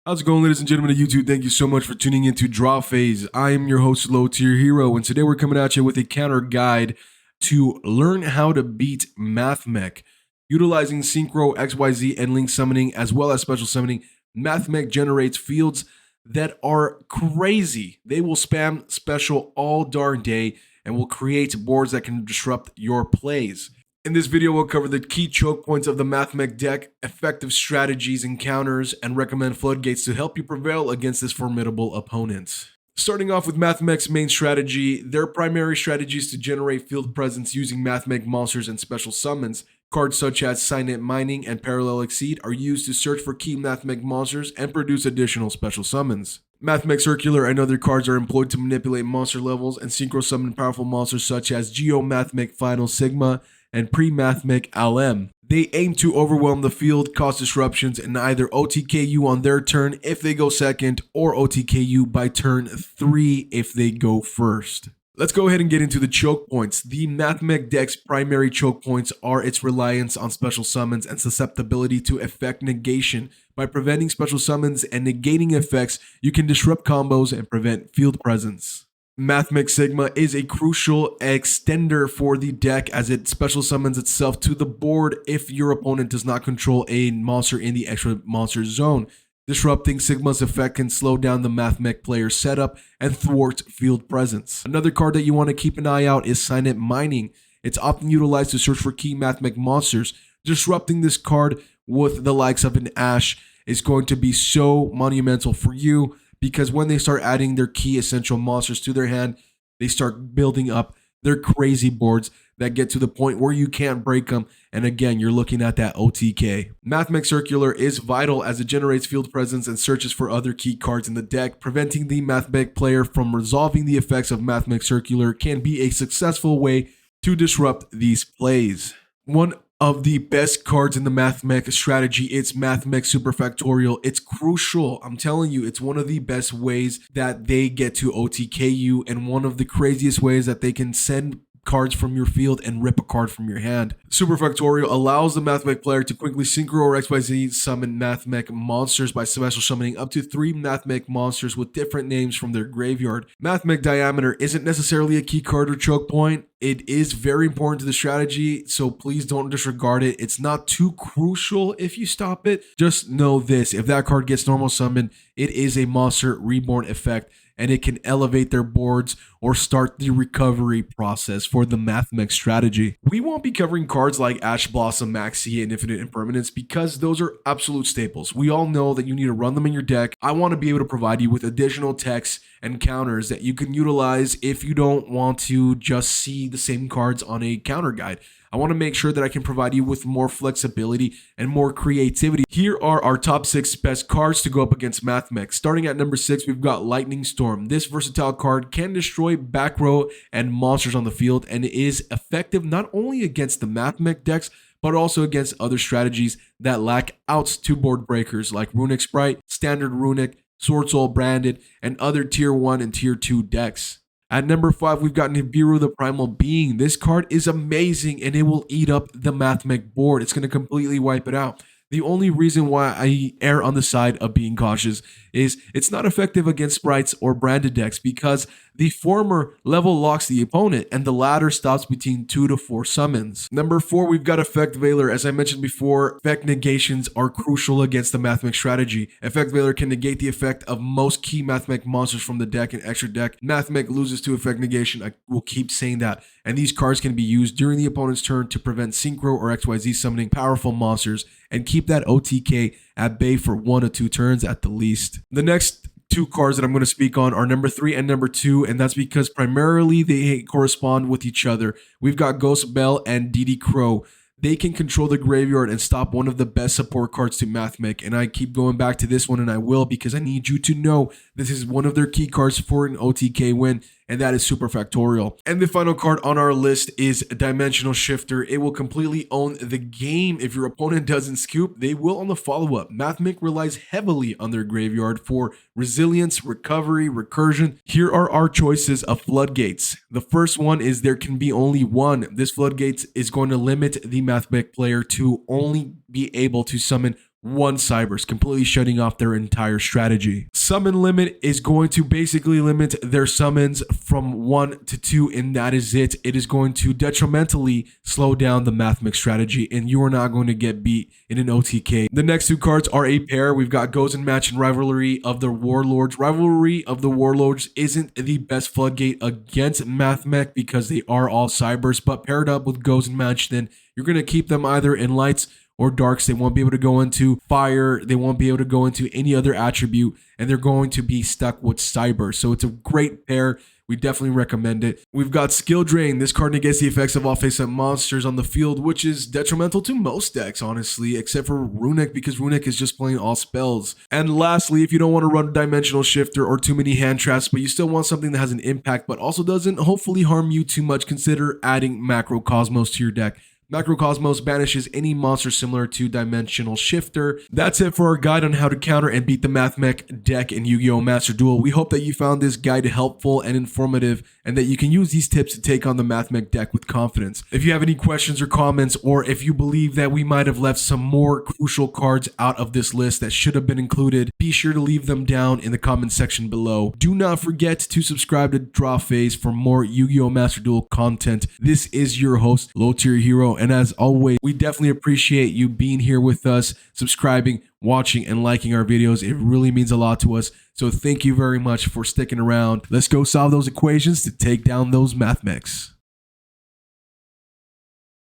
How's it going, ladies and gentlemen of YouTube? Thank you so much for tuning in to Draw Phase. I am your host, Low Tier Hero, and today we're coming at you with a counter guide to learn how to beat Mathmech. Utilizing Synchro, XYZ, and Link Summoning, as well as Special Summoning, Mathmech generates fields that are crazy. They will spam special all darn day and will create boards that can disrupt your plays. In this video, we'll cover the key choke points of the Mathmech deck, effective strategies and counters, and recommend Floodgates to help you prevail against this formidable opponent. Starting off with Mathmech's main strategy, their primary strategy is to generate field presence using Mathmech monsters and special summons. Cards such as Signet Mining and Parallel Exceed are used to search for key Mathmech monsters and produce additional special summons. Mathmech Circular and other cards are employed to manipulate monster levels and synchro summon powerful monsters such as yugioh Mathmech Final Sigma and pre-Mathmech LM. They aim to overwhelm the field, cause disruptions, and either OTK on their turn if they go second, or OTK by turn 3 if they go first. Let's go ahead and get into the choke points. The Mathmech deck's primary choke points are its reliance on special summons and susceptibility to effect negation. By preventing special summons and negating effects, you can disrupt combos and prevent field presence. Mathmech Sigma is a crucial extender for the deck as it special summons itself to the board if your opponent does not control a monster in the extra monster zone. Disrupting Sigma's effect can slow down the Mathmech player's setup and thwart field presence. Another card that you want to keep an eye out is Signet Mining. It's often utilized to search for key Mathmech monsters. Disrupting this card with the likes of an Ash is going to be so monumental for you, because when they start adding their key essential monsters to their hand, they start building up their crazy boards that get to the point where you can't break them. And again, you're looking at that OTK. Mathmech Circular is vital as it generates field presence and searches for other key cards in the deck. Preventing the Mathmech player from resolving the effects of Mathmech Circular can be a successful way to disrupt these plays. One of the best cards in the Mathmech strategy, it's Mathmech Superfactorial. It's crucial. I'm telling you, it's one of the best ways that they get to OTK you, and one of the craziest ways that they can send cards from your field and rip a card from your hand. Superfactorial allows the Mathmech player to quickly synchro or XYZ summon Mathmech monsters by special summoning up to 3 Mathmech monsters with different names from their graveyard. Mathmech Diameter isn't necessarily a key card or choke point. It is very important to the strategy, so please don't disregard it. It's not too crucial if you stop it. Just know this: if that card gets normal summoned, it is a monster reborn effect, and it can elevate their boards or start the recovery process for the Mathmech strategy. We won't be covering cards like Ash Blossom, Maxi, and Infinite Impermanence because those are absolute staples. We all know that you need to run them in your deck. I want to be able to provide you with additional texts and counters that you can utilize if you don't want to just see the same cards on a counter guide. I want to make sure that I can provide you with more flexibility and more creativity. Here are our top 6 best cards to go up against Mathmech. Starting at number 6, we've got Lightning Storm. This versatile card can destroy back row and monsters on the field, and is effective not only against the Mathmech decks, but also against other strategies that lack outs to board breakers like Runic Sprite, Standard Runic, Sword Soul Branded, and other tier 1 and tier 2 decks. At number 5, we've got Nibiru the Primal Being. This card is amazing and it will eat up the Mathmech board. It's going to completely wipe it out. The only reason why I err on the side of being cautious is it's not effective against sprites or branded decks because the former level locks the opponent and the latter stops between 2 to 4 summons. Number 4, we've got Effect Veiler. As I mentioned before, effect negations are crucial against the Mathmech strategy. Effect Veiler can negate the effect of most key Mathmech monsters from the deck and extra deck. Mathmech loses to effect negation. I will keep saying that. And these cards can be used during the opponent's turn to prevent Synchro or XYZ summoning powerful monsters and keep that OTK at bay for 1 or 2 turns at the least. The next 2 cards that I'm going to speak on are number 3 and number 2, and that's because primarily they correspond with each other. We've got Ghost Bell and DD Crow. They can control the graveyard and stop one of the best support cards to Mathmech, and I keep going back to this one, and I will because I need you to know this is one of their key cards for an OTK win, and that is Superfactorial. And the final card on our list is Dimensional Shifter. It will completely own the game. If your opponent doesn't scoop, they will on the follow-up. Mathmech relies heavily on their graveyard for resilience, recovery, recursion. Here are our choices of Floodgates. The first one is there can be only one. This Floodgates is going to limit the Mathmech player to only be able to summon one Cybers, completely shutting off their entire strategy. Summon limit is going to basically limit their summons from 1 to 2, and that is it. It is going to detrimentally slow down the Mathmech strategy, and you are not going to get beat in an OTK. The next two cards are a pair. We've got Goes and Match and Rivalry of the Warlords. Rivalry of the Warlords isn't the best floodgate against Mathmech because they are all Cybers, but paired up with Goes and Match, then you're going to keep them either in lights or darks. They won't be able to go into fire. They won't be able to go into any other attribute, and they're going to be stuck with Cyber. So it's a great pair. We definitely recommend it. We've got Skill Drain. This card negates the effects of all face-up monsters on the field, which is detrimental to most decks, honestly, except for Runic, because Runic is just playing all spells. And lastly, if you don't want to run a Dimensional Shifter or too many hand traps, but you still want something that has an impact, but also doesn't hopefully harm you too much, consider adding Macrocosmos to your deck. Macrocosmos banishes any monster similar to Dimensional Shifter. That's it for our guide on how to counter and beat the Mathmech deck in Yu-Gi-Oh! Master Duel. We hope that you found this guide helpful and informative, and that you can use these tips to take on the Mathmech deck with confidence. If you have any questions or comments, or if you believe that we might have left some more crucial cards out of this list that should have been included, be sure to leave them down in the comment section below. Do not forget to subscribe to Draw Phase for more Yu-Gi-Oh! Master Duel content. This is your host, Low Tier Hero, and as always, we definitely appreciate you being here with us, subscribing, watching, and liking our videos. It really means a lot to us. So thank you very much for sticking around. Let's go solve those equations to take down those Mathmechs.